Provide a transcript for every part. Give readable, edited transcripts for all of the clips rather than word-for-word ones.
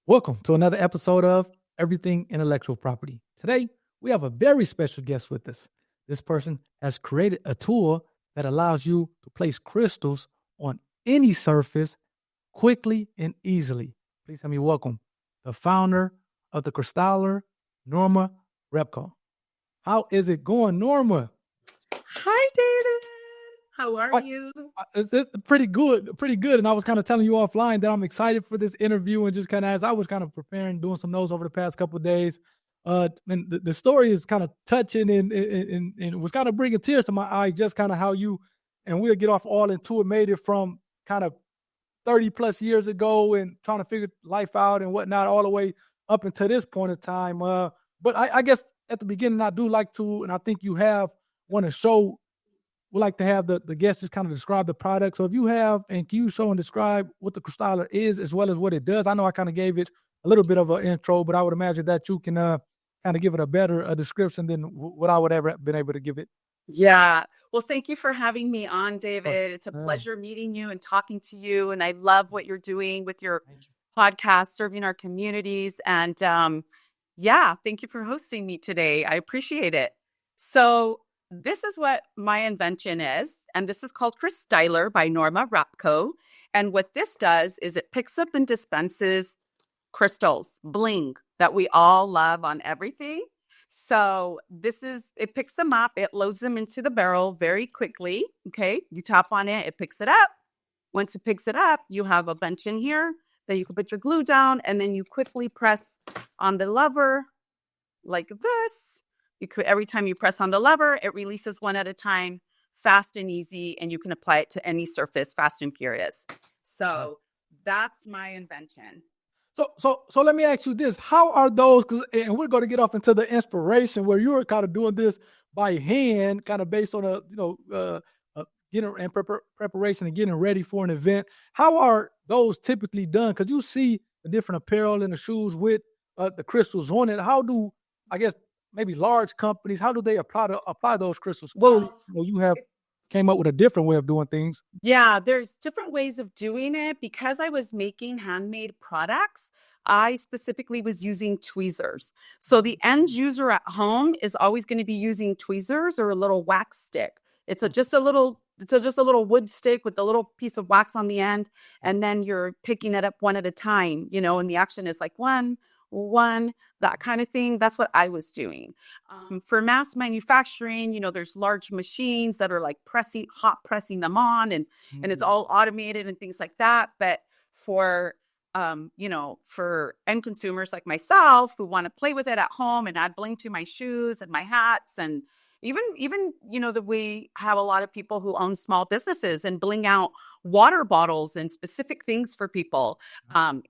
Welcome to another episode of Everything Intellectual Property. Today, we have a very special guest with us. This person has created a tool that allows you to place crystals on any surface quickly and easily. Please help me welcome the founder of the CryStyler, Norma Rapko. How is it going, Norma? Hi, David. How are you? It's pretty good, pretty good. And I was kind of telling you offline that I'm excited for this interview, and just kind of as I was kind of preparing, doing some notes over the past couple of days. And the story is kind of touching and it was kind of bringing tears to my eye, just kind of how you, and we'll get off all into it, made it from kind of 30 plus years ago and trying to figure life out and whatnot, all the way up until this point in time. But I guess at the beginning, I do like to, and I think you have, want to show, we like to have the guests just kind of describe the product. So if you have, and can you show and describe what the CryStyler is as well as what it does? I know I kind of gave it a little bit of an intro, but I would imagine that you can kind of give it a better description than what I would ever been able to give it. Yeah. Well, thank you for having me on, David. It's a pleasure meeting you and talking to you. And I love what you're doing with your podcast, serving our communities. And yeah, thank you for hosting me today. I appreciate it. So this is what my invention is. And this is called CryStyler by Norma Rapko. And what this does is it picks up and dispenses crystals, bling that we all love on everything. So it picks them up, it loads them into the barrel very quickly. Okay, you tap on it, it picks it up. Once it picks it up, you have a bunch in here that you can put your glue down, and then you quickly press on the lever like this. Every time you press on the lever, it releases one at a time, fast and easy, and you can apply it to any surface fast and furious. So that's my invention. So let me ask you this: how are those? And we're going to get off into the inspiration where you were kind of doing this by hand, kind of based on getting and preparation and getting ready for an event. How are those typically done? Because you see the different apparel and the shoes with the crystals on it. How do, I guess, maybe large companies, how do they apply those crystals? Well, you have came up with a different way of doing things. Yeah, there's different ways of doing it. Because I was making handmade products, I specifically was using tweezers. So the end user at home is always going to be using tweezers or a little wax stick. It's just a little wood stick with a little piece of wax on the end, and then you're picking it up one at a time, and the action is like one, that kind of thing. That's what I was doing. For mass manufacturing, there's large machines that are like hot pressing them on, and it's all automated and things like that. But for for end consumers like myself who want to play with it at home and add bling to my shoes and my hats, and even that we have a lot of people who own small businesses and bling out water bottles and specific things for people.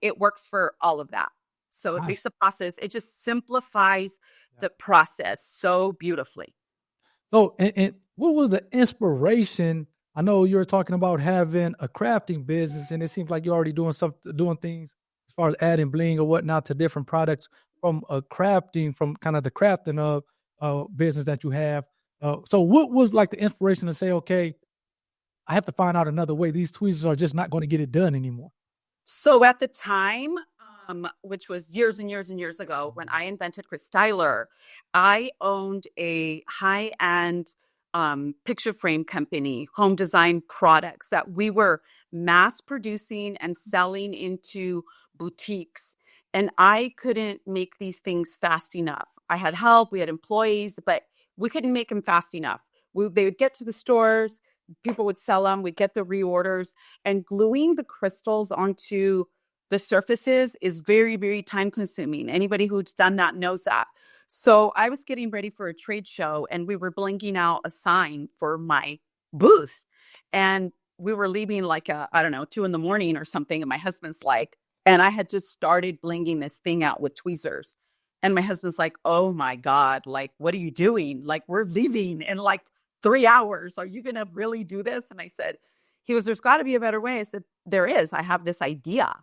It works for all of that. So it makes the process, it just simplifies the process so beautifully. So, and what was the inspiration? I know you were talking about having a crafting business, and it seems like you're already doing things as far as adding bling or whatnot to different products from from kind of the crafting of business that you have. So what was like the inspiration to say, okay, I have to find out another way. These tweezers are just not going to get it done anymore. So at the time, which was years and years and years ago, when I invented CryStyler, I owned a high-end picture frame company, home design products that we were mass producing and selling into boutiques. And I couldn't make these things fast enough. I had help, we had employees, but we couldn't make them fast enough. They would get to the stores, people would sell them, we'd get the reorders, and gluing the crystals onto the surfaces is very, very time consuming. Anybody who's done that knows that. So I was getting ready for a trade show, and we were blinking out a sign for my booth. And we were leaving like 2 a.m. or something. And my husband's like, and I had just started blinging this thing out with tweezers. And my husband's like, oh my God, like, what are you doing? Like, we're leaving in like 3 hours. Are you going to really do this? And I said, he goes, there's got to be a better way. I said, there is. I have this idea.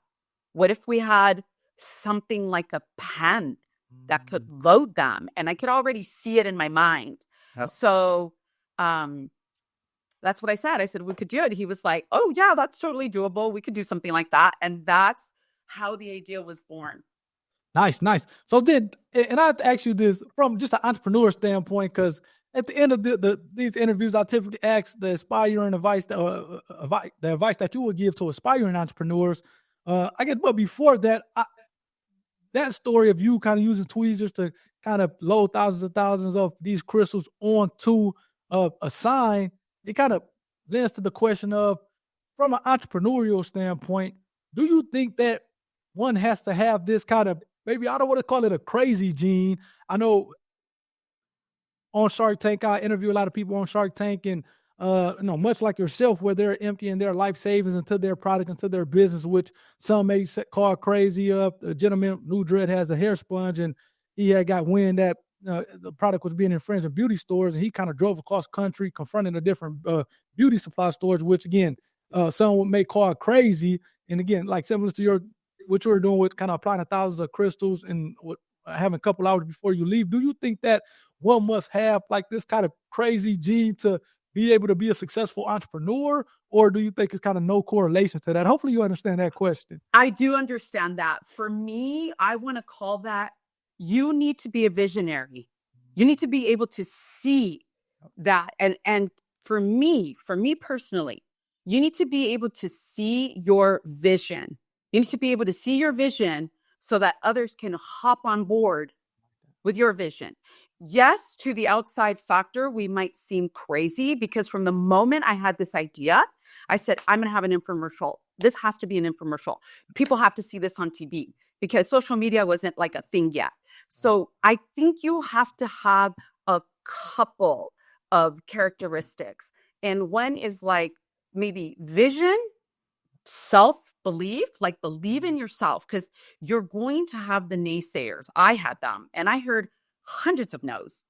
What if we had something like a pen that could load them? And I could already see it in my mind. Yep. So that's what I said. I said, we could do it. He was like, oh, yeah, that's totally doable. We could do something like that. And that's how the idea was born. Nice, nice. So then, and I have to ask you this from just an entrepreneur standpoint, because at the end of these interviews, I typically ask the aspiring advice, the advice that you would give to aspiring entrepreneurs. I guess, but before that, that story of you kind of using tweezers to kind of load thousands of these crystals onto a sign, it kind of lends to the question of, from an entrepreneurial standpoint, do you think that one has to have this kind of, maybe I don't want to call it a crazy gene? I know on Shark Tank, I interview a lot of people on Shark Tank, and much like yourself, where they're emptying their life savings into their product, into their business, which some may call crazy. The gentleman, New Dread, has a hair sponge, and he had got wind that the product was being infringed in beauty stores, and he kind of drove across country, confronting the different beauty supply stores, which again, some may call crazy. And again, like similar to what you were doing with kind of applying thousands of crystals and having a couple hours before you leave, do you think that one must have like this kind of crazy gene to be able to be a successful entrepreneur, or do you think it's kind of no correlation to that? Hopefully you understand that question. I do understand that. For me, I want to call that, you need to be a visionary. You need to be able to see that. And for me personally, you need to be able to see your vision. You need to be able to see your vision so that others can hop on board with your vision. Yes, to the outside factor, we might seem crazy, because from the moment I had this idea, I said, I'm going to have an infomercial. This has to be an infomercial. People have to see this on TV, because social media wasn't like a thing yet. So I think you have to have a couple of characteristics. And one is like maybe vision, self-belief, like believe in yourself, because you're going to have the naysayers. I had them, and I heard hundreds of no's.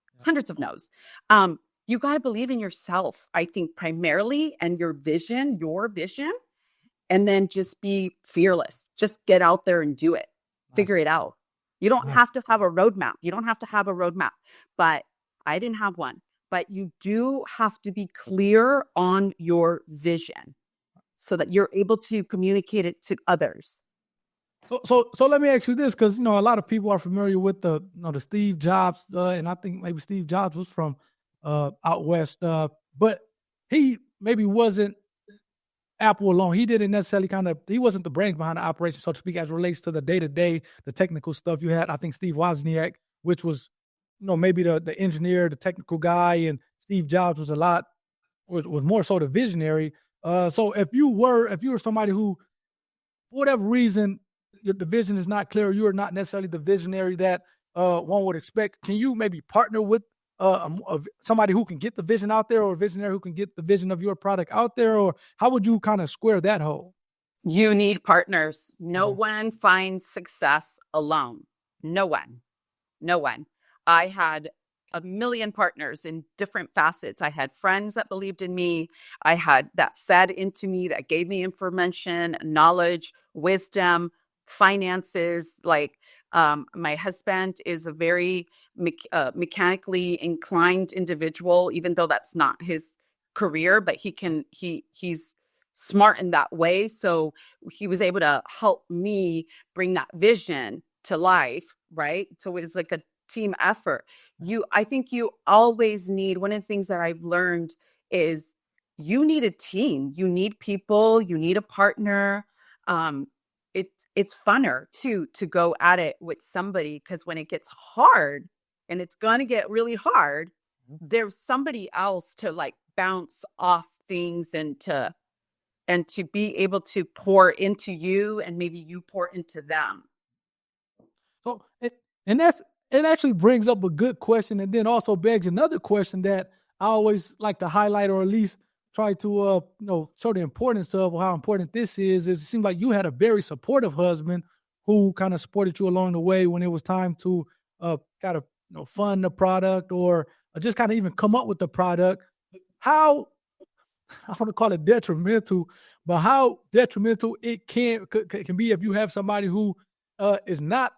You got to believe in yourself, I think, primarily, and your vision, and then just be fearless. Just get out there and do it. Figure it out. You don't have to have a roadmap. But I didn't have one. But you do have to be clear on your vision so that you're able to communicate it to others. So let me ask you this, because a lot of people are familiar with the Steve Jobs, and I think maybe Steve Jobs was from out west, but he maybe wasn't Apple alone. He didn't necessarily he wasn't the brains behind the operation, so to speak, as it relates to the day-to-day, the technical stuff. You had, I think, Steve Wozniak, which was maybe the engineer, the technical guy, and Steve Jobs was was more so the visionary. So if you were somebody who, for whatever reason, the vision is not clear, you are not necessarily the visionary that one would expect, can you maybe partner with somebody who can get the vision out there, or a visionary who can get the vision of your product out there? Or how would you kind of square that hole? You need partners. No one finds success alone. No one. I had a million partners in different facets. I had friends that believed in me. I had that fed into me, that gave me information, knowledge, wisdom, finances. Like my husband is a very mechanically inclined individual, even though that's not his career, but he's smart in that way. So he was able to help me bring that vision to life, right? So it was like a team effort. I think you always need, one of the things that I've learned is you need a team. You need people, you need a partner. It's funner too, to go at it with somebody, because when it gets hard, and it's going to get really hard, there's somebody else to like bounce off things and to be able to pour into you, and maybe you pour into them. So, it actually brings up a good question, and then also begs another question that I always like to highlight, or at least try to show the importance of, or how important this is it seems like you had a very supportive husband who kind of supported you along the way when it was time to kind of fund the product, or just kind of even come up with the product. How, I want to call it detrimental, but how detrimental it can be if you have somebody who is not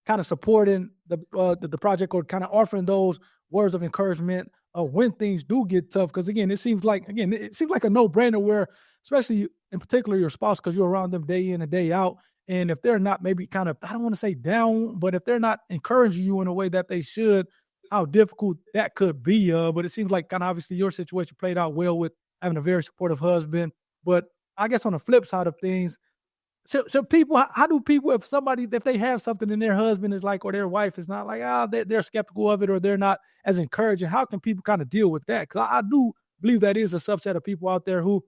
kind of supporting the project, or kind of offering those words of encouragement when things do get tough. Because again, it seems like a no-brainer, where especially in particular your spouse, because you're around them day in and day out, And if they're not maybe kind of, I don't want to say down, but if they're not encouraging you in a way that they should, how difficult that could be. But it seems like kind of obviously your situation played out well with having a very supportive husband. But I guess on the flip side of things, so people, how do people, if they have something and their husband is like, or their wife is not like, they're skeptical of it, or they're not as encouraging, how can people kind of deal with that? Because I do believe that is a subset of people out there who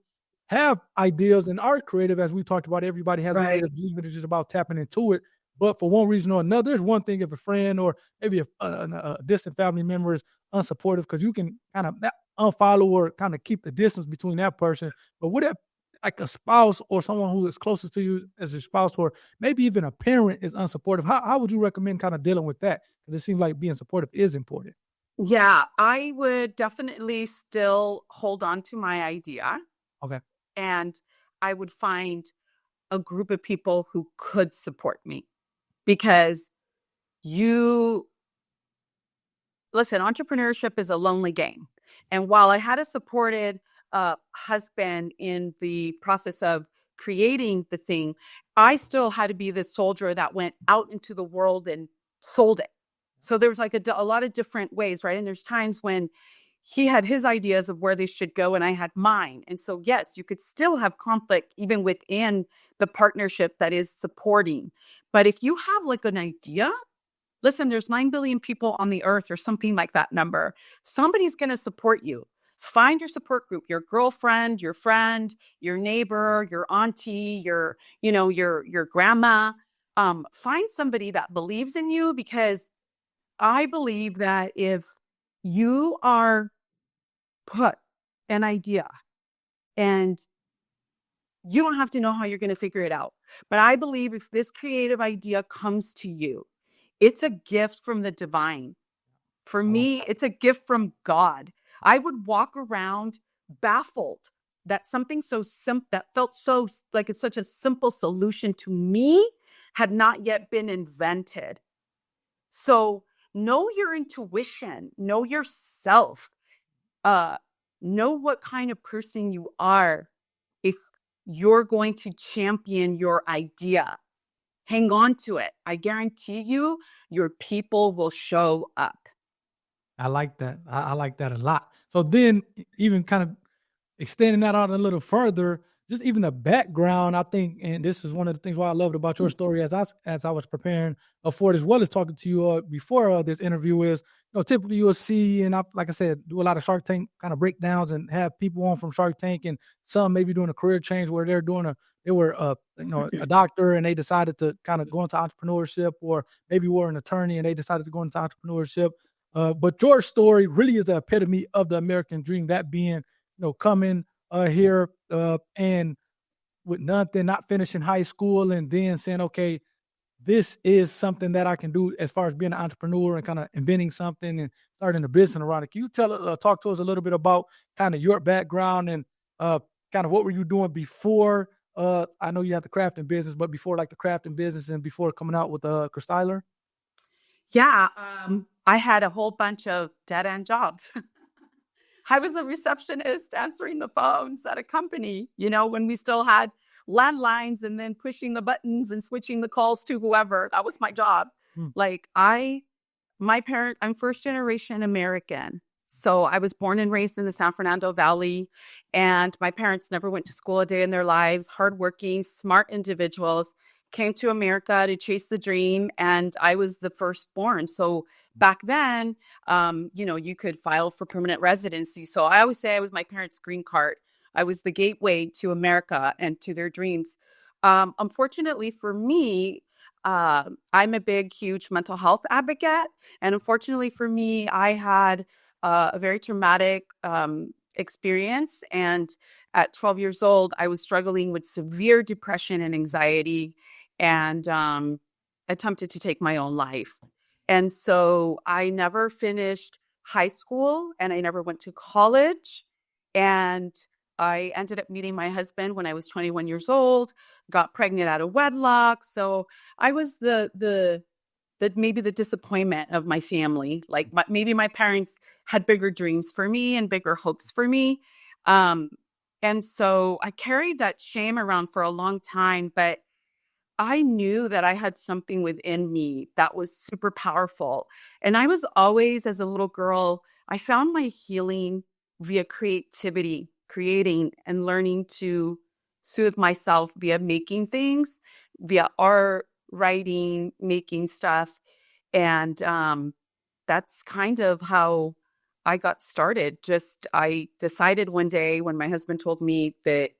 have ideas and are creative. As we talked about, everybody has a Right. creative gene, it's just about tapping into it. But for one reason or another, there's one thing if a friend or maybe a distant family member is unsupportive, because you can kind of unfollow or kind of keep the distance between that person. But what if like a spouse or someone who is closest to you as a spouse, or maybe even a parent is unsupportive? How would you recommend kind of dealing with that? Because it seems like being supportive is important. Yeah, I would definitely still hold on to my idea, Okay. and I would find a group of people who could support me, because you listen, entrepreneurship is a lonely game. And while I had a supported husband in the process of creating the thing, I still had to be the soldier that went out into the world and sold it. So there was like a lot of different ways, right? And there's times when he had his ideas of where they should go and I had mine. And so, yes, you could still have conflict even within the partnership that is supporting. But if you have like an idea, listen, there's 9 billion people on the earth or something like that number. Somebody's going to support you. Find your support group, your girlfriend, your friend, your neighbor, your auntie, your grandma. Find somebody that believes in you, because I believe that if you are put an idea, and you don't have to know how you're going to figure it out, but I believe if this creative idea comes to you, it's a gift from the divine. For I like me, it's a gift from God. I would walk around baffled that something so simple, that felt so like it's such a simple solution to me, had not yet been invented. So know your intuition, know yourself, uh, know what kind of person you are. If you're going to champion your idea, hang on to it. I guarantee you, your people will show up. I like that. I like that a lot. So then, even kind of extending that out a little further, just even the background, I think, and this is one of the things why I loved about your story as I was preparing for it, as well as talking to you before this interview, is typically you'll see, and I, like I said, do a lot of Shark Tank kind of breakdowns and have people on from Shark Tank, and some maybe doing a career change where they were a doctor and they decided to kind of go into entrepreneurship, or maybe were an attorney and they decided to go into entrepreneurship. But your story really is the epitome of the American dream, that being, coming here and with nothing, not finishing high school, and then saying, okay, this is something that I can do as far as being an entrepreneur and kind of inventing something and starting a business around it. Can you talk to us a little bit about kind of your background and kind of what were you doing before? I know you had the crafting business, but before like the crafting business and before coming out with CryStyler? Yeah, I had a whole bunch of dead end jobs. I was a receptionist answering the phones at a company, when we still had landlines, and then pushing the buttons and switching the calls to whoever. That was my job. Hmm. Like my parents, I'm first generation American. So I was born and raised in the San Fernando Valley, and my parents never went to school a day in their lives. Hardworking, smart individuals came to America to chase the dream, and I was the firstborn. So back then, you could file for permanent residency. So I always say I was my parents' green card. I was the gateway to America and to their dreams. Unfortunately for me, I'm a big, huge mental health advocate. And unfortunately for me, I had a very traumatic experience. And at 12 years old, I was struggling with severe depression and anxiety, and attempted to take my own life. And so I never finished high school and I never went to college. And I ended up meeting my husband when I was 21 years old, got pregnant out of wedlock. So I was the maybe the disappointment of my family. Like maybe my parents had bigger dreams for me and bigger hopes for me. And so I carried that shame around for a long time. But I knew that I had something within me that was super powerful. And I was always, as a little girl, I found my healing via creativity, creating and learning to soothe myself via making things, via art, writing, making stuff. And that's kind of how I got started. Just I decided one day when my husband told me that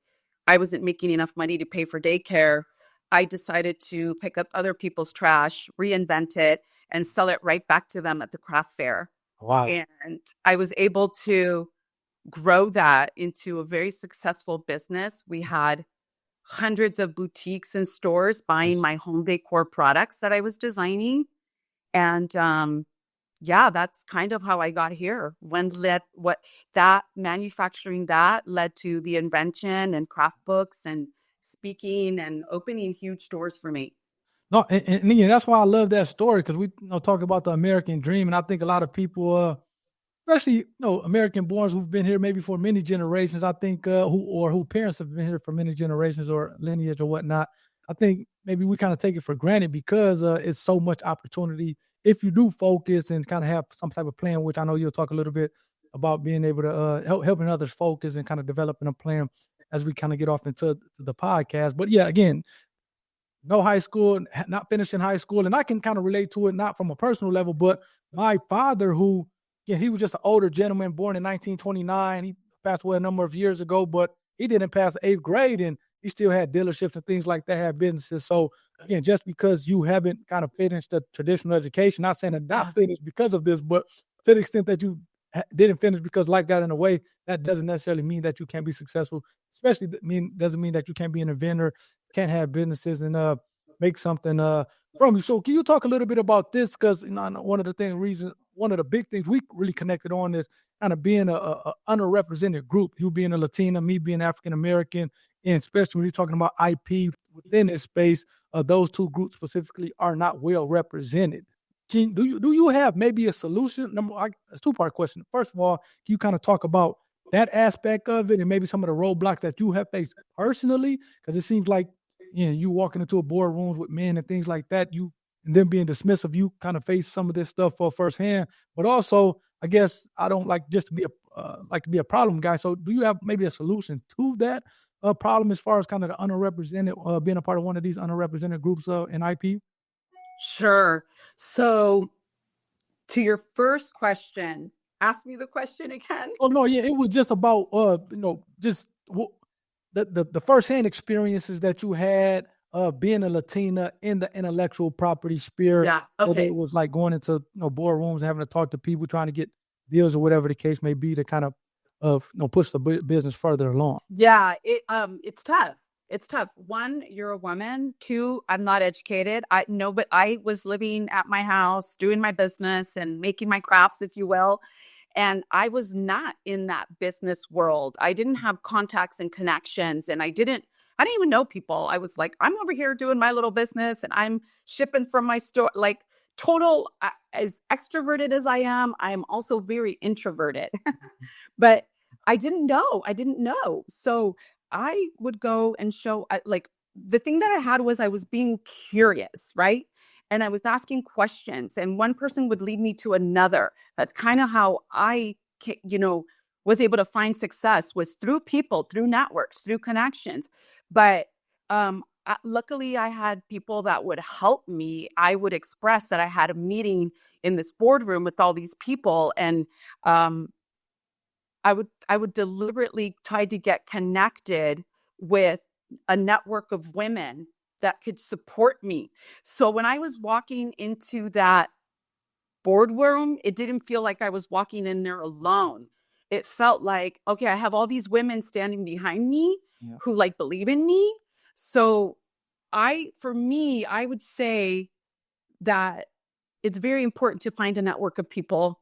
I wasn't making enough money to pay for daycare, I decided to pick up other people's trash, reinvent it, and sell it right back to them at the craft fair. Wow. And I was able to grow that into a very successful business. We had hundreds of boutiques and stores buying Nice. my home decor products that I was designing. And yeah, that's kind of how I got here. When led what that manufacturing that led to the invention and craft books and speaking and opening huge doors for me. No, and again, that's why I love that story because we talk about the American dream, and I think a lot of people, especially American borns who've been here maybe for many generations. I think who parents have been here for many generations or lineage or whatnot. I think maybe we kind of take it for granted because it's so much opportunity if you do focus and kind of have some type of plan. Which I know you'll talk a little bit about being able to helping others focus and kind of developing a plan as we kind of get off into to the podcast. But yeah, again, no high school, not finishing high school. And I can kind of relate to it, not from a personal level, but my father, who, yeah, he was just an older gentleman born in 1929. He passed away a number of years ago, but he didn't pass the eighth grade and he still had dealerships and things like that, had businesses. So again, just because you haven't kind of finished the traditional education, not saying that not finished because of this, but to the extent that you didn't finish because life got in the way, that doesn't necessarily mean that you can't be successful. Especially doesn't mean that you can't be an inventor, can't have businesses and make something from you. So can you talk a little bit about this? Because one of the one of the big things we really connected on is kind of being a underrepresented group. You being a Latina, me being African American, and especially when you're talking about IP within this space, those two groups specifically are not well represented. Do you have maybe a solution? It's a two-part question. First of all, can you kind of talk about that aspect of it and maybe some of the roadblocks that you have faced personally? Because it seems like you walking into a boardrooms with men and things like that, you and them being dismissive, you kind of face some of this stuff for firsthand. But also, I guess I don't like just to be a problem guy. So, do you have maybe a solution to that problem as far as kind of the underrepresented, being a part of one of these underrepresented groups in IP? Sure. So, to your first question, ask me the question again. Oh no, yeah, it was just about just the firsthand experiences that you had being a Latina in the intellectual property sphere, Yeah. whether Okay. it was like going into boardrooms, having to talk to people, trying to get deals or whatever the case may be to kind of push the business further along. Yeah, it's tough. It's tough. One, you're a woman. Two, I'm not educated. I no, but I was living at my house, doing my business and making my crafts, if you will. And I was not in that business world. I didn't have contacts and connections, and I didn't even know people. I was like, I'm over here doing my little business, and I'm shipping from my store. Like total, as extroverted as I am also very introverted. But I didn't know. I didn't know. So I would go and show, like, the thing that I had was I was being curious, right? And I was asking questions, and one person would lead me to another. That's kind of how was able to find success was through people, through networks, through connections. But luckily, I had people that would help me. I would express that I had a meeting in this boardroom with all these people, and um, I would deliberately try to get connected with a network of women that could support me. So when I was walking into that boardroom, it didn't feel like I was walking in there alone. It felt like, okay, I have all these women standing behind me Yeah. who like believe in me. So for me, I would say that it's very important to find a network of people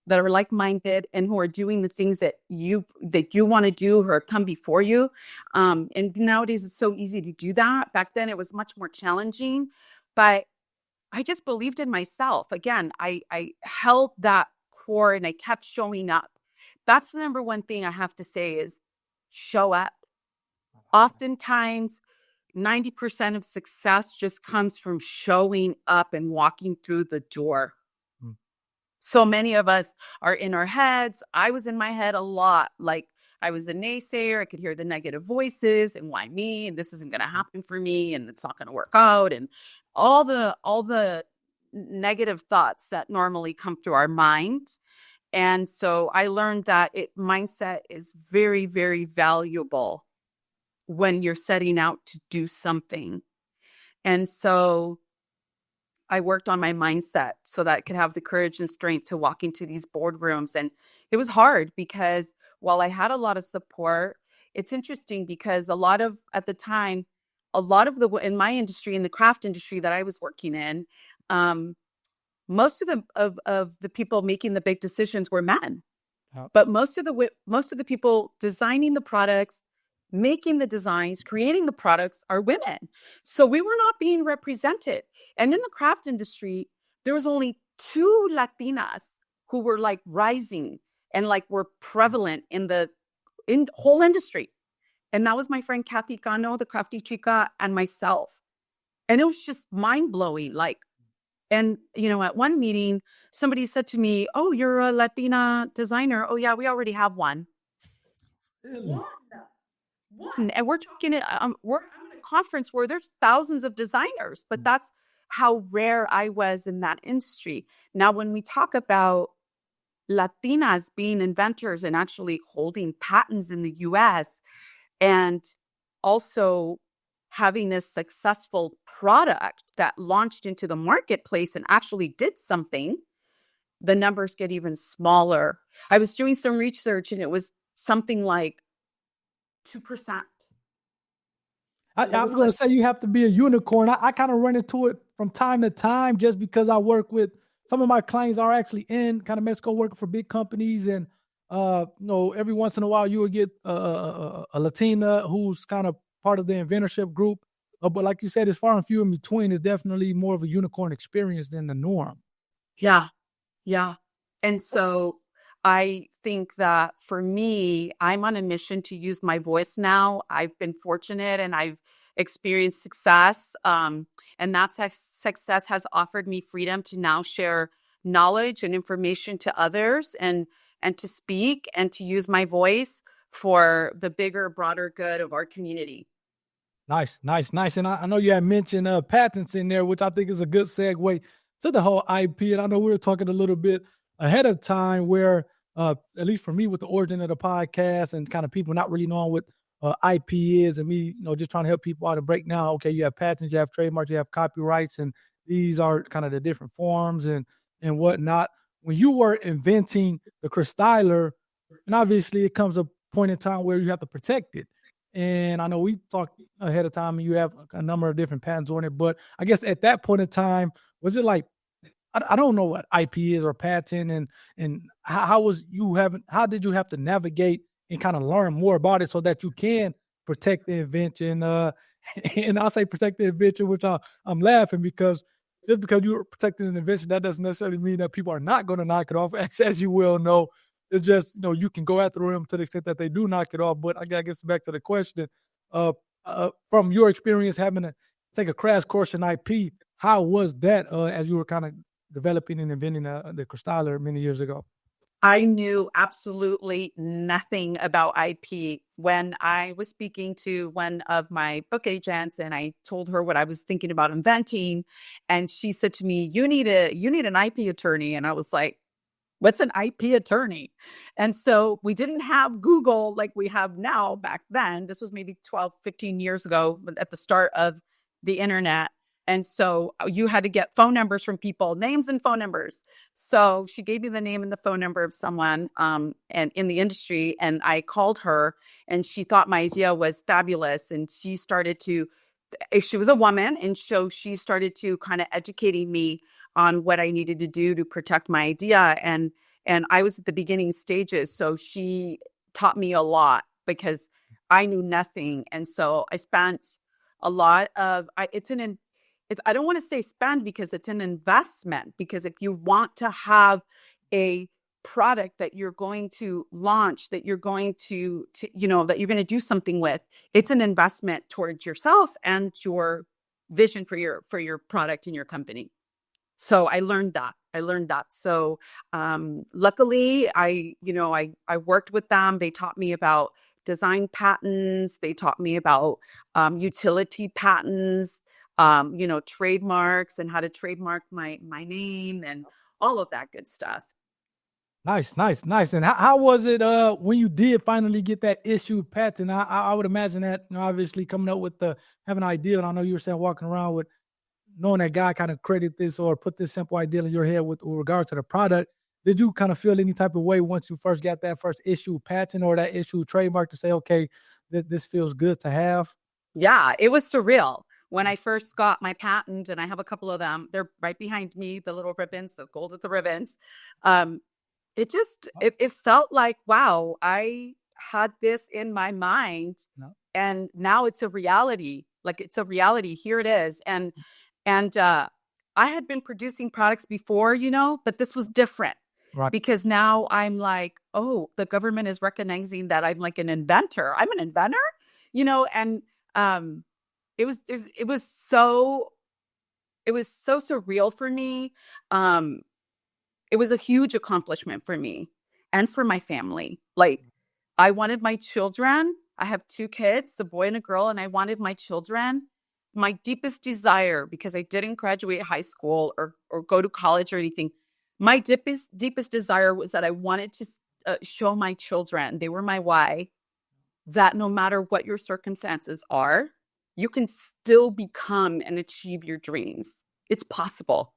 that are like-minded and who are doing the things that you want to do or come before you. And nowadays it's so easy to do that. Back then it was much more challenging, but I just believed in myself. Again, I held that core and I kept showing up. That's the number one thing I have to say is show up. Oftentimes 90% of success just comes from showing up and walking through the door. Mm. So many of us are in our heads. I was in my head a lot. Like, I was a naysayer. I could hear the negative voices and why me, and this isn't going to happen for me, and it's not going to work out, and all the negative thoughts that normally come through our mind. And so I learned that mindset is very, very valuable when you're setting out to do something. And so I worked on my mindset so that I could have the courage and strength to walk into these boardrooms. And it was hard because while I had a lot of support, it's interesting because at the time, a lot of in my industry, in the craft industry that I was working in, most of the people making the big decisions were men. Yep. But most of the people designing the products, making the designs, creating the products are women. So we were not being represented. And in the craft industry, there was only 2 Latinas who were like rising and like were prevalent in the whole industry. And that was my friend Kathy Cano, the crafty chica, and myself. And it was just mind blowing. And, at one meeting, somebody said to me, "Oh, you're a Latina designer." "Oh, yeah, we already have one." Really? One. And we're talking, I'm at a conference where there's thousands of designers, but that's how rare I was in that industry. Now, when we talk about Latinas being inventors and actually holding patents in the US and also having this successful product that launched into the marketplace and actually did something, the numbers get even smaller. I was doing some research and it was something like 2%. I was going to say you have to be a unicorn. I kind of run into it from time to time just because I work with some of my clients are actually in kind of Mexico working for big companies. And, every once in a while you will get a Latina who's kind of part of the inventorship group. But like you said, it's far and few in between. It's definitely more of a unicorn experience than the norm. Yeah. Yeah. And so I think that for me, I'm on a mission to use my voice now. I've been fortunate and I've experienced success. And that success has offered me freedom to now share knowledge and information to others and to speak and to use my voice for the bigger, broader good of our community. Nice, nice, nice. And I know you had mentioned patents in there, which I think is a good segue to the whole IP. And I know we were talking a little bit ahead of time where, at least for me, with the origin of the podcast and kind of people not really knowing what IP is, and me, just trying to help people out and break down. Okay, you have patents, you have trademarks, you have copyrights, and these are kind of the different forms and whatnot. When you were inventing the CryStyler, and obviously it comes a point in time where you have to protect it. And I know we talked ahead of time and you have a number of different patents on it, but I guess at that point in time, was it like, I don't know what IP is or patent and how did you have to navigate and kind of learn more about it so that you can protect the invention? And I'll say protect the invention, which I'm laughing because just because you're protecting an invention, that doesn't necessarily mean that people are not going to knock it off. As you well know, it's just, you can go after them to the extent that they do knock it off. But I guess back to the question, from your experience having to take a crash course in IP, how was that as you were kind of developing and inventing the CryStyler many years ago? I knew absolutely nothing about IP when I was speaking to one of my book agents and I told her what I was thinking about inventing. And she said to me, you need an IP attorney. And I was like, what's an IP attorney? And so we didn't have Google like we have now back then. This was maybe 12, 15 years ago at the start of the internet. And so you had to get phone numbers from people, names and phone numbers. So she gave me the name and the phone number of someone and in the industry. And I called her and she thought my idea was fabulous. And she was a woman. And so she started to kind of educating me on what I needed to do to protect my idea. And I was at the beginning stages. So she taught me a lot because I knew nothing. And so I spent a lot of, I don't want to say spend because it's an investment, because if you want to have a product that you're going to launch, that you're going to that you're going to do something with, it's an investment towards yourself and your vision for your product and your company. So I learned that. So luckily, I worked with them. They taught me about design patents. They taught me about utility patents, trademarks and how to trademark my name and all of that good stuff. Nice, nice, nice. And how was it when you did finally get that issued patent? I would imagine that, obviously coming up with the have an idea, and I know you were saying walking around with knowing that guy kind of created this or put this simple idea in your head with regard to the product. Did you kind of feel any type of way once you first got that first issued patent or that issued trademark to say, okay, this feels good to have? Yeah, it was surreal. When I first got my patent, and I have a couple of them, they're right behind me, the little ribbons, the gold with the ribbons. It just it felt like, wow, I had this in my mind, No. and now it's a reality. Like, it's a reality. Here it is. And I had been producing products before, but this was different Right. because now I'm like, oh, the government is recognizing that I'm like an inventor. I'm an inventor, and um it was it was so surreal for me. It was a huge accomplishment for me and for my family. Like, I wanted my children. I have two kids, a boy and a girl, and I wanted my children. My deepest desire, because I didn't graduate high school or go to college or anything, my deepest desire was that I wanted to show my children, they were my why, that no matter what your circumstances are, you can still become and achieve your dreams. It's possible.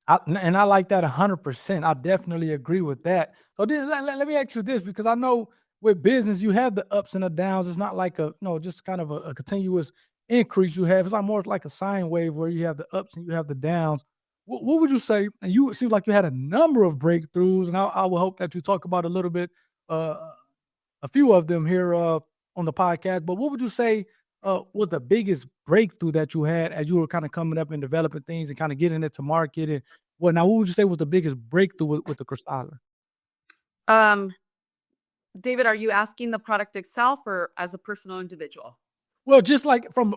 And I like that 100%. I definitely agree with that. So then let me ask you this, because I know with business you have the ups and the downs. It's not like just kind of a continuous increase you have. It's like more like a sine wave where you have the ups and you have the downs. What would you say? And you it seems like you had a number of breakthroughs, and I will hope that you talk about a little bit, a few of them here on the podcast. But what would you say was the biggest breakthrough that you had as you were kind of coming up and developing things and kind of getting it to market? And what would you say was the biggest breakthrough with the CryStyler? Um, David, are you asking the product itself or as a personal individual? Well, just like from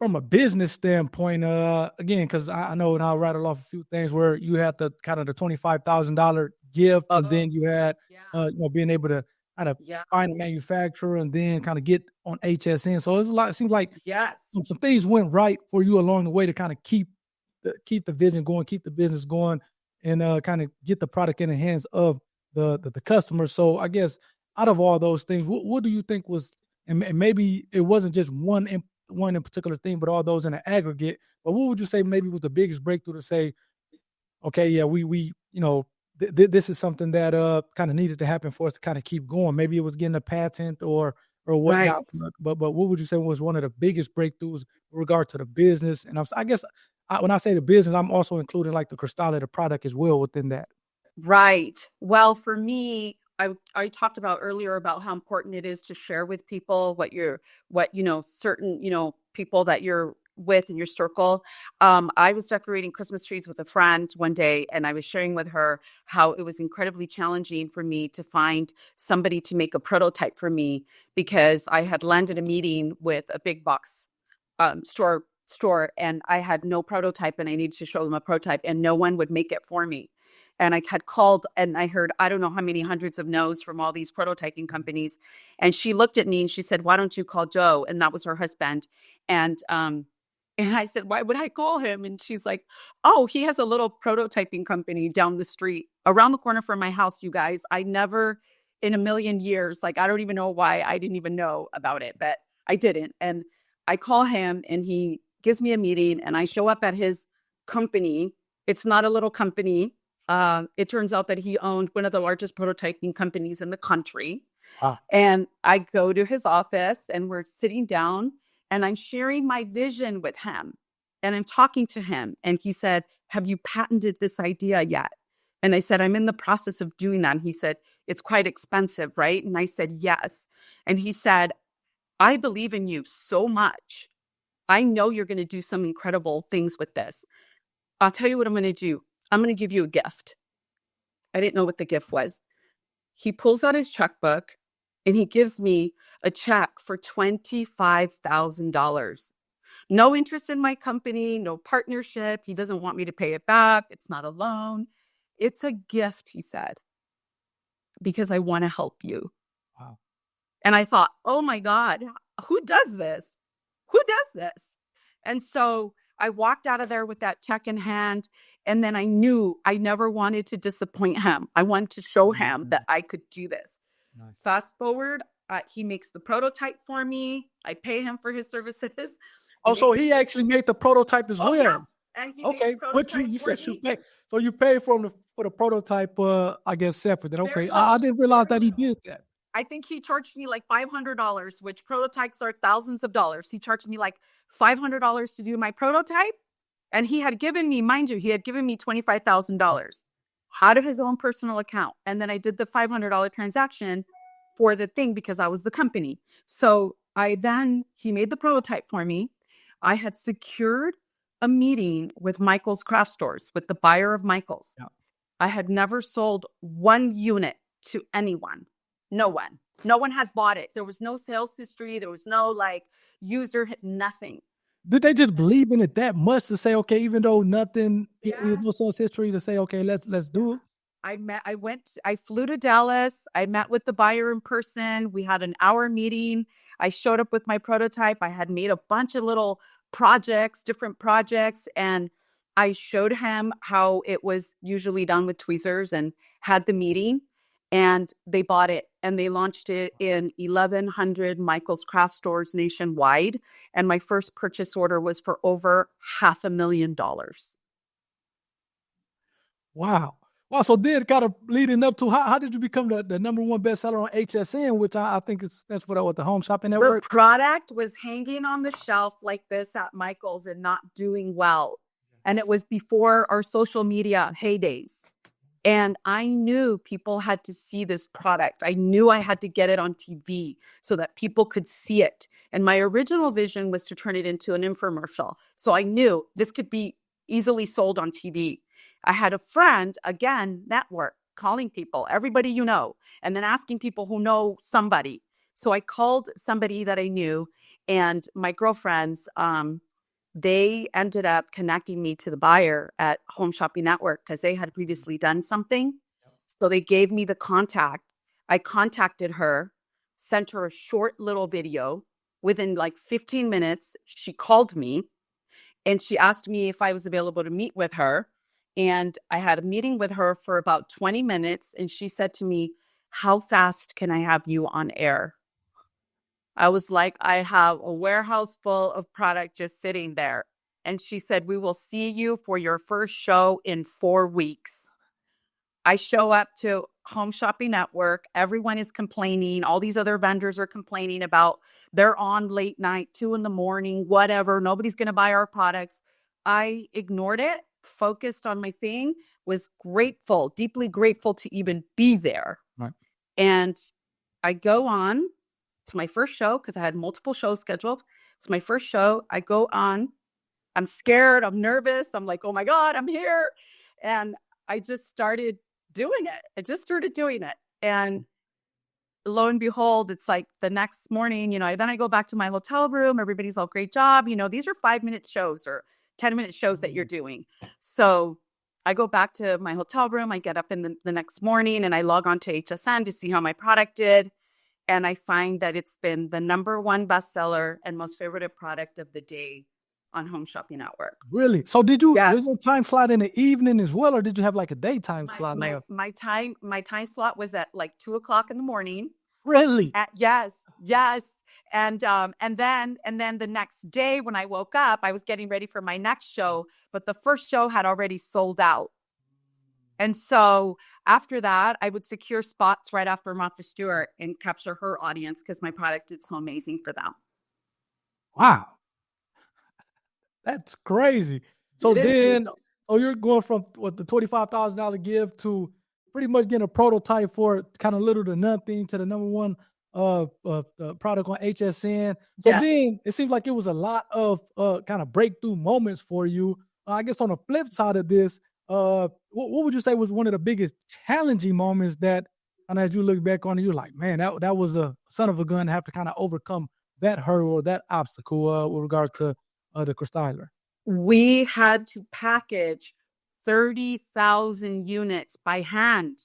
a business standpoint, again, because I know, and I'll rattle off a few things where you had the kind of the $25,000 gift, and then you had Yeah. being able to kind of Yeah. find a manufacturer and then kind of get on HSN. So it's a lot. It seems like Yes. some things went right for you along the way to kind of keep the vision going, keep the business going, and kind of get the product in the hands of the customer. So I guess out of all those things, what do you think was, and maybe it wasn't just one in particular thing, but all those in an aggregate. But what would you say maybe was the biggest breakthrough to say, okay, yeah, we this is something that kind of needed to happen for us to kind of keep going. Maybe it was getting a patent or Right. whatnot. But what would you say was one of the biggest breakthroughs with regard to the business? And I guess when I say the business, I'm also including like the CryStyler, the product as well within that. Right. Well, for me, I talked about earlier about how important it is to share with people certain, people that you're with in your circle. I was decorating Christmas trees with a friend one day, and I was sharing with her how it was incredibly challenging for me to find somebody to make a prototype for me because I had landed a meeting with a big box store and I had no prototype and I needed to show them a prototype and no one would make it for me. And I had called and I heard, I don't know how many hundreds of no's from all these prototyping companies. And she looked at me and she said, why don't you call Joe? And that was her husband. And I said, why would I call him? And she's like, oh, he has a little prototyping company down the street, around the corner from my house, you guys. I never in a million years, like, I don't even know why I didn't even know about it, but I didn't. And I call him and he gives me a meeting and I show up at his company. It's not a little company. It turns out that he owned one of the largest prototyping companies in the country. Ah, And I go to his office and we're sitting down and I'm sharing my vision with him and I'm talking to him. And he said, have you patented this idea yet? And I said, I'm in the process of doing that. And he said, it's quite expensive, right? And I said, yes. And he said, I believe in you so much. I know you're going to do some incredible things with this. I'll tell you what I'm going to do. I'm going to give you a gift. I didn't know what the gift was. He pulls out his checkbook and he gives me a check for $25,000. No interest in my company, no partnership. He doesn't want me to pay it back. It's not a loan. It's a gift, he said, because I want to help you. Wow. And I thought, oh my God, who does this? Who does this? And so I walked out of there with that check in hand. And then I knew I never wanted to disappoint him. I wanted to show him that I could do this. Nice. Fast forward, he makes the prototype for me. I pay him for his services. Oh, so he actually made the prototype as well. Yeah. And he Okay, made the which prototype you for said you me. paid. So you paid for the prototype, I guess separate. Then okay, Very I little. didn't realize Very that he little. did that. I think he charged me like $500, which prototypes are thousands of dollars. He charged me like $500 to do my prototype. And he had given me, mind you, he had given me $25,000 out of his own personal account. And then I did the $500 transaction for the thing because I was the company. So he made the prototype for me. I had secured a meeting with Michael's Craft Stores, with the buyer of Michael's. Yeah. I had never sold one unit to anyone. No one. No one had bought it. There was no sales history. There was no user, nothing. Did they just believe in it that much to say, okay, even though nothing, no sales history, to say, okay, let's do it? I flew to Dallas. I met with the buyer in person. We had an hour meeting. I showed up with my prototype. I had made a bunch of little projects, different projects, and I showed him how it was usually done with tweezers and had the meeting, and they bought it and they launched it in 1,100 Michael's Craft Stores nationwide. And my first purchase order was for over $500,000. Wow. Wow. So then kind of leading up to how did you become the number one bestseller on HSN, which I think that's what the Home Shopping Network. The product was hanging on the shelf like this at Michael's and not doing well. And it was before our social media heydays. And I knew people had to see this product. I knew I had to get it on TV so that people could see it. And my original vision was to turn it into an infomercial. So I knew this could be easily sold on TV. I had a friend, again, network, calling people, everybody you know, and then asking people who know somebody. So I called somebody that I knew, and my girlfriends, they ended up connecting me to the buyer at Home Shopping Network because they had previously done something. So they gave me the contact. I contacted her, sent her a short little video. Within like 15 minutes, she called me and she asked me if I was available to meet with her. And I had a meeting with her for about 20 minutes. And she said to me, "How fast can I have you on air?" I was like, "I have a warehouse full of product just sitting there." And she said, "We will see you for your first show in 4 weeks." I show up to Home Shopping Network. Everyone is complaining. All these other vendors are complaining about they're on late night, 2 a.m, whatever. Nobody's going to buy our products. I ignored it, focused on my thing, was grateful, deeply grateful to even be there. Right. And I go on to my first show because I had multiple shows scheduled. It's my first show. I go on. I'm scared. I'm nervous. I'm like, oh my God, I'm here. And I just started doing it. And lo and behold, it's like the next morning, then I go back to my hotel room. Everybody's all, "Great job." These are 5-minute shows or 10-minute shows that you're doing. So I go back to my hotel room. I get up in the next morning and I log on to HSN to see how my product did. And I find that it's been the number one bestseller and most favorite product of the day on Home Shopping Network. Really? So did you, Yes. there's a time slot in the evening as well, or did you have like a daytime slot? My time slot was at like 2:00 in the morning. Really? Yes. And then the next day when I woke up, I was getting ready for my next show, but the first show had already sold out. And so after that, I would secure spots right after Martha Stewart and capture her audience because my product did so amazing for them. Wow. That's crazy. So then, you're going from the $25,000 gift to pretty much getting a prototype for kind of little to nothing to the number one product on HSN. So then it seems like it was a lot of kind of breakthrough moments for you. I guess on the flip side of this, what would you say was one of the biggest challenging moments that, and as you look back on it, you're like, man, that was a son of a gun to have to kind of overcome that hurdle or that obstacle with regard to the CryStyler. We had to package 30,000 units by hand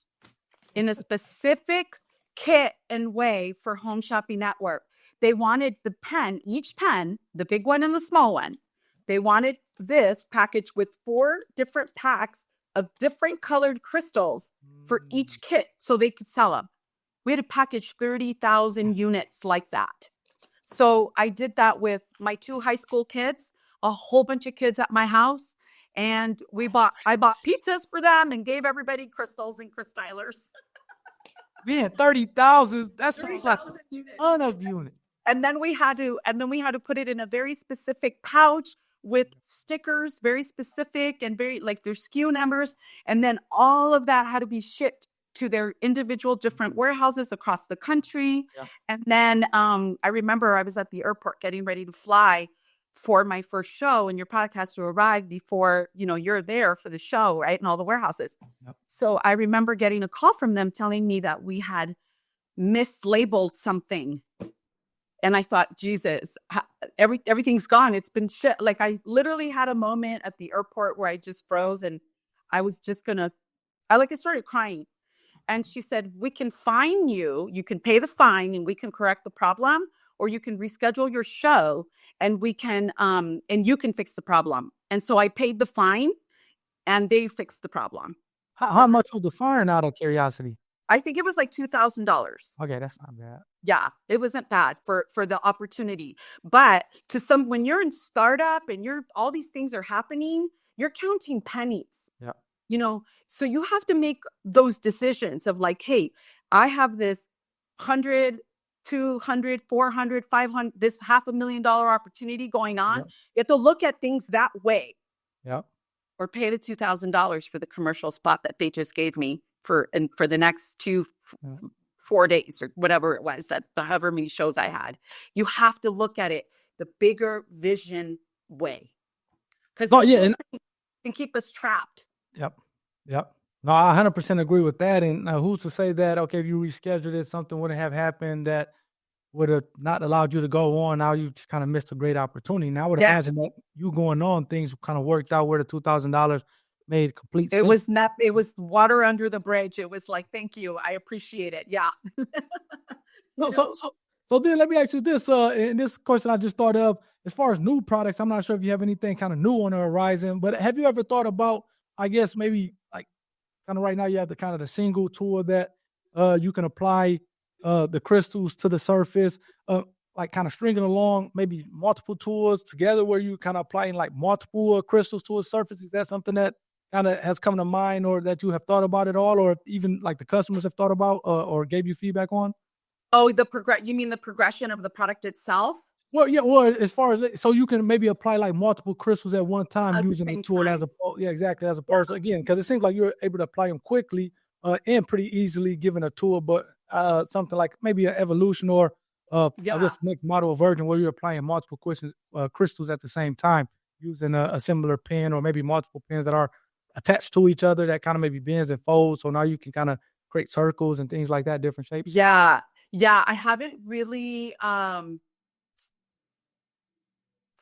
in a specific kit and way for Home Shopping Network. They wanted the pen, each pen, the big one and the small one. They wanted this package with 4 different packs of different colored crystals for each kit so they could sell them. We had to package 30,000 units like that. So I did that with my 2 high school kids, a whole bunch of kids at my house. And I bought pizzas for them and gave everybody crystals and CryStylers. Man, 30,000, that's 30,000 units. A ton of units. And then we had to put it in a very specific pouch with stickers, very specific and very like their SKU numbers. And then all of that had to be shipped to their individual different warehouses across the country. Yeah. And then I remember I was at the airport getting ready to fly for my first show, and your product has to arrive before, you're there for the show, right? And all the warehouses. Yep. So I remember getting a call from them telling me that we had mislabeled something. And I thought, Jesus, everything's gone. It's been shit. Like I literally had a moment at the airport where I just froze and I was just I started crying. And she said, we can fine you. You can pay the fine and we can correct the problem, or you can reschedule your show and we can, and you can fix the problem. And so I paid the fine and they fixed the problem. How much was the fine, out of curiosity? I think it was like $2,000. Okay, that's not bad. Yeah, it wasn't bad for the opportunity. But when you're in startup and all these things are happening, you're counting pennies. Yeah. So you have to make those decisions of like, hey, I have this 100, 200, 400, 500, this $500,000 opportunity going on. Yep. You have to look at things that way. Yep. Or pay the $2,000 for the commercial spot that they just gave me for the next 4 days or whatever it was, that however many shows I had. You have to look at it the bigger vision way. Because can keep us trapped. Yep. No, I 100% agree with that. And who's to say that, okay, if you rescheduled it, something wouldn't have happened that would have not allowed you to go on. Now you kind of missed a great opportunity. Now I would imagine that you going on, things kind of worked out where the $2,000 made complete sense. It was water under the bridge. It was like, thank you. I appreciate it. Yeah. So then let me ask you this, and this question I just thought of, as far as new products, I'm not sure if you have anything kind of new on the horizon, but have you ever thought about, I guess maybe like kind of right now you have the single tool that you can apply the crystals to the surface, like kind of stringing along maybe multiple tools together where you kind of applying like multiple crystals to a surface? Is that something that kind of has come to mind or that you have thought about at all, or even like the customers have thought about or gave you feedback on? Oh, you mean the progression of the product itself? Well, yeah. Well, as far as so you can maybe apply like multiple crystals at one time using a tool as a person again, because it seems like you're able to apply them quickly and pretty easily given a tool, but something like maybe an evolution or I guess next model or version where you're applying multiple crystals at the same time using a similar pen or maybe multiple pens that are attached to each other that kind of maybe bends and folds. So now you can kind of create circles and things like that, different shapes. Yeah. I haven't really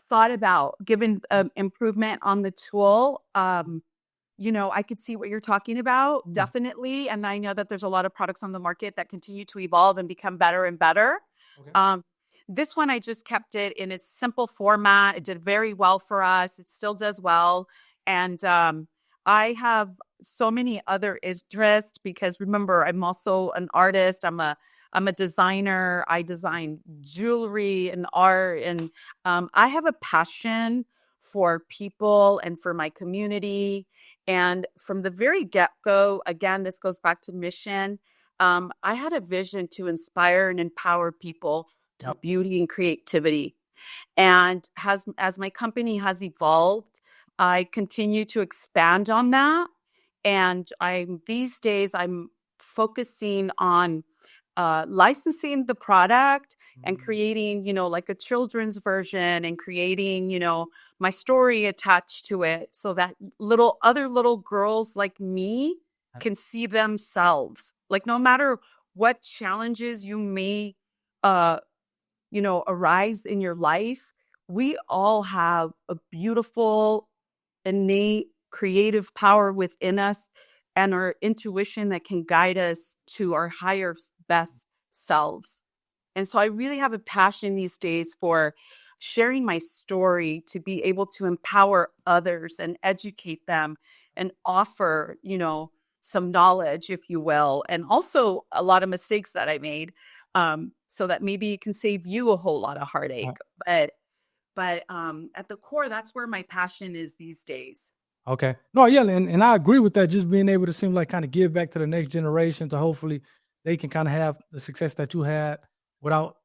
thought about given improvement on the tool. I could see what you're talking about, definitely. And I know that there's a lot of products on the market that continue to evolve and become better and better. Okay. This one, I just kept it in its simple format. It did very well for us. It still does well. And I have so many other interests because remember, I'm also an artist. I'm a designer. I design jewelry and art. And I have a passion for people and for my community. And from the very get-go, again, this goes back to mission. I had a vision to inspire and empower people to beauty and creativity. And as my company has evolved, I continue to expand on that. And these days I'm focusing on licensing the product and creating, like a children's version and creating, my story attached to it so that other little girls like me can see themselves. Like no matter what challenges you may, arise in your life, we all have a beautiful, innate creative power within us and our intuition that can guide us to our higher, best selves. And so I really have a passion these days for sharing my story to be able to empower others and educate them and offer, some knowledge, if you will, and also a lot of mistakes that I made, so that maybe it can save you a whole lot of heartache. But at the core, that's where my passion is these days. Okay. No, yeah, and I agree with that. Just being able to seem like kind of give back to the next generation to hopefully they can kind of have the success that you had without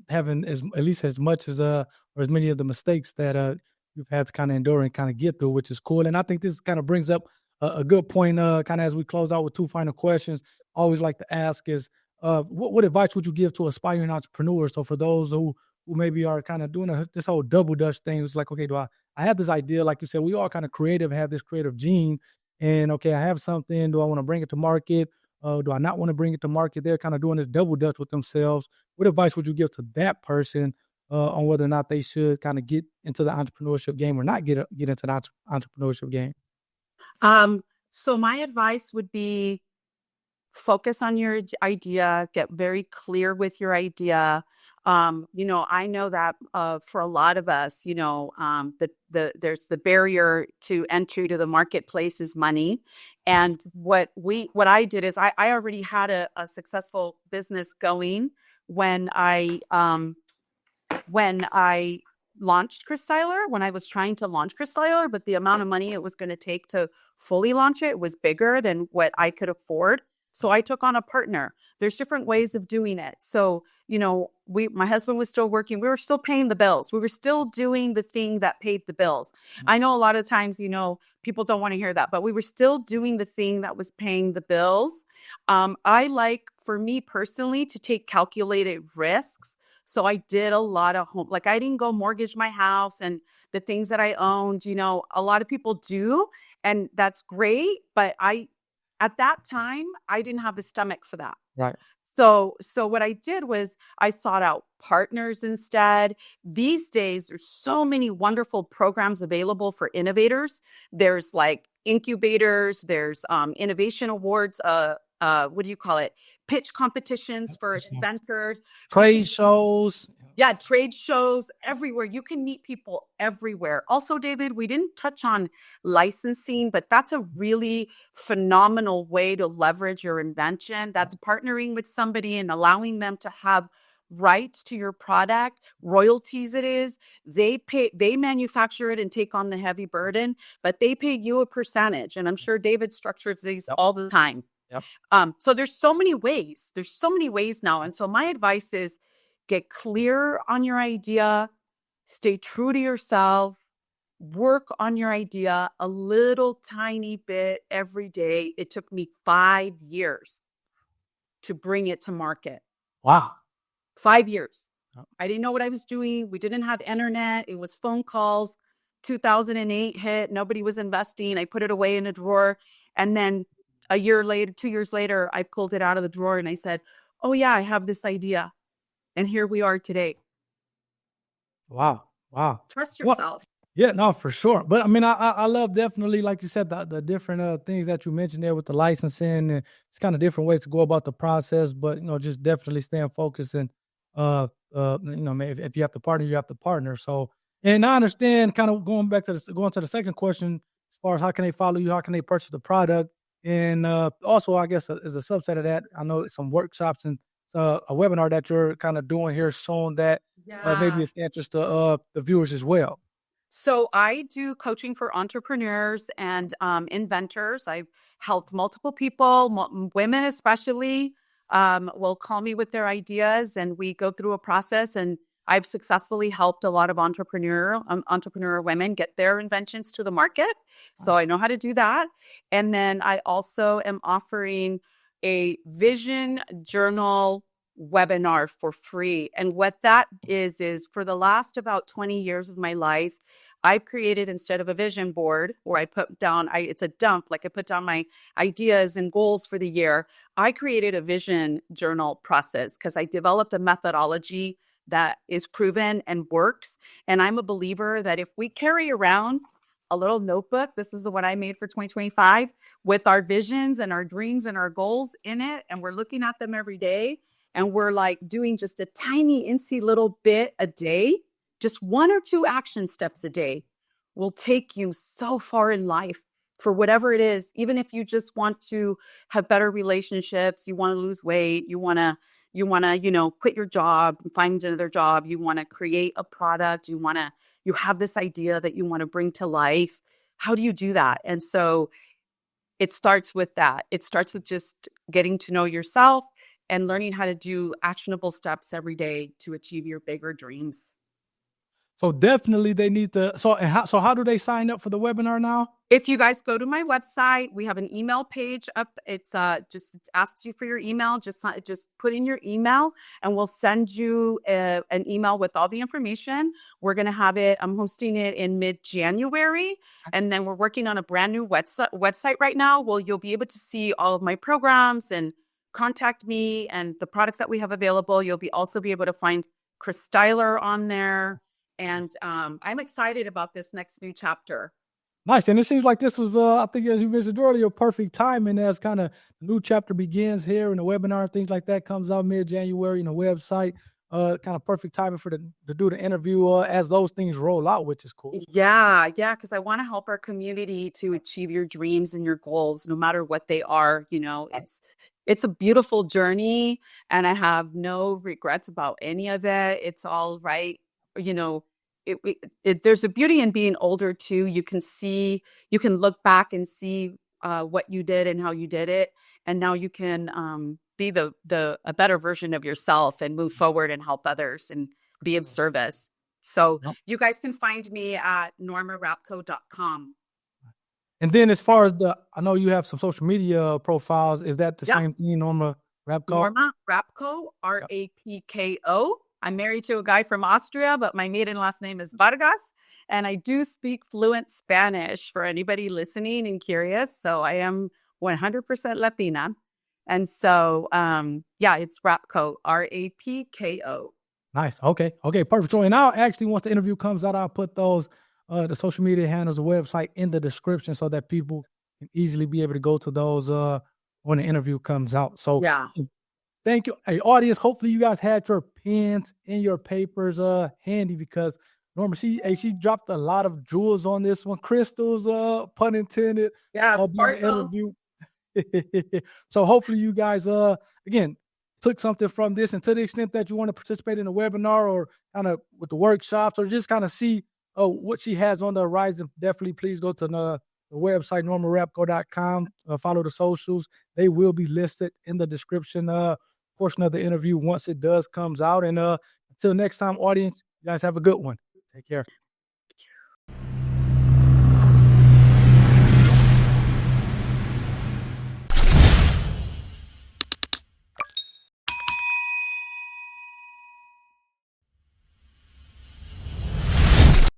having at least as much as or as many of the mistakes that you've had to kind of endure and kind of get through, which is cool. And I think this kind of brings up a good point, kind of as we close out with two final questions. I always like to ask is what advice would you give to aspiring entrepreneurs? So for those who maybe are kind of doing this whole double dutch thing, it's like, okay, I have this idea, like you said, we all kind of creative, have this creative gene. And okay, I have something. Do I want to bring it to market? Do I not want to bring it to market? They're kind of doing this double dutch with themselves. What advice would you give to that person on whether or not they should kind of get into the entrepreneurship game or not get into the entrepreneurship game? So my advice would be focus on your idea, get very clear with your idea. I know that for a lot of us, there's the barrier to entry to the marketplace is money. And what I did is I already had a successful business going when I launched CryStyler, when I was trying to launch CryStyler, but the amount of money it was going to take to fully launch it was bigger than what I could afford. So I took on a partner. There's different ways of doing it. So, my husband was still working. We were still paying the bills. We were still doing the thing that paid the bills. I know a lot of times, people don't want to hear that, but we were still doing the thing that was paying the bills. I like, for me personally, to take calculated risks. So I did a lot of I didn't go mortgage my house and the things that I owned, a lot of people do, and that's great. But at that time, I didn't have the stomach for that. Right. So what I did was I sought out partners instead. These days, there's so many wonderful programs available for innovators. There's like incubators, there's innovation awards, what do you call it? Pitch competitions for inventors. Trade shows. Yeah, trade shows everywhere. You can meet people everywhere. Also, David, we didn't touch on licensing, but that's a really phenomenal way to leverage your invention. That's partnering with somebody and allowing them to have rights to your product, royalties it is. They manufacture it and take on the heavy burden, but they pay you a percentage. And I'm sure David structures these all the time. Yep. So there's so many ways. There's so many ways now. And so my advice is get clear on your idea, stay true to yourself, work on your idea a little tiny bit every day. It took me 5 years to bring it to market. Wow. 5 years. I didn't know what I was doing. We didn't have internet. It was phone calls. 2008 hit. Nobody was investing. I put it away in a drawer. And then 2 years later, I pulled it out of the drawer and I said, oh yeah, I have this idea. And here we are today. Wow. Trust yourself. Yeah, no, for sure. But I mean, I love definitely, like you said, the different things that you mentioned there with the licensing, and it's kind of different ways to go about the process. But just definitely staying focused and if you have to partner, you have to partner. So, and I understand, kind of going to the second question, as far as how can they follow you, how can they purchase the product, and also I guess as a subset of that, I know some workshops and a webinar that you're kind of doing here soon that maybe it's interest to the viewers as well. So I do coaching for entrepreneurs and inventors. I've helped multiple people, women especially, will call me with their ideas, and we go through a process. And I've successfully helped a lot of entrepreneur women get their inventions to the market. So I know how to do that. And then I also am offering a vision journal webinar for free. And what that is for the last about 20 years of my life, I've created, instead of a vision board where I put down, it's a dump, like I put down my ideas and goals for the year. I created a vision journal process because I developed a methodology that is proven and works. And I'm a believer that if we carry around a little notebook, this is the one I made for 2025, with our visions and our dreams and our goals in it, and we're looking at them every day, and we're like doing just a tiny, incy little bit a day, just 1 or 2 action steps a day will take you so far in life for whatever it is. Even if you just want to have better relationships, you want to lose weight, you want to, quit your job and find another job, you want to create a product, you have this idea that you want to bring to life. How do you do that? And so it starts with that. It starts with just getting to know yourself and learning how to do actionable steps every day to achieve your bigger dreams. So definitely they need to. So how do they sign up for the webinar now? If you guys go to my website, we have an email page up. It's just, it asks you for your email. Just put in your email and we'll send you an email with all the information. We're going to have it. I'm hosting it in mid-January. And then we're working on a brand new website right now. Well, you'll be able to see all of my programs and contact me and the products that we have available. You'll also be able to find CryStyler on there. And I'm excited about this next new chapter. Nice. And it seems like this was, I think, as you mentioned earlier, perfect timing as kind of the new chapter begins here, and the webinar and things like that comes out mid-January, and the website, kind of perfect timing to do the interview as those things roll out, which is cool. Yeah, because I want to help our community to achieve your dreams and your goals, no matter what they are. It's a beautiful journey, and I have no regrets about any of it. It's all right. There's a beauty in being older too. You can look back and see what you did and how you did it, and now you can be a better version of yourself and move forward and help others and be of service. So you guys can find me at normarapko.com. And then as far as I know you have some social media profiles. Is that the same thing, Norma Rapko? Norma Rapko, Rapko. I'm married to a guy from Austria, but my maiden last name is Vargas. And I do speak fluent Spanish for anybody listening and curious. So I am 100% Latina. And so, it's Rapko, Rapko. Nice. Okay, perfect. So, and I'll actually, once the interview comes out, I'll put those, the social media handles, the website in the description so that people can easily be able to go to those when the interview comes out. So, thank you. Hey, audience, hopefully you guys had your pens and your papers handy, because Norma, she dropped a lot of jewels on this one. Crystals, pun intended. Yeah, interview. So hopefully you guys, again, took something from this. And to the extent that you want to participate in a webinar or kind of with the workshops, or just kind of see what she has on the horizon, definitely please go to the website, normarapko.com. Follow the socials. They will be listed in the description portion of the interview once it comes out. And until next time, audience, you guys have a good one. Take care.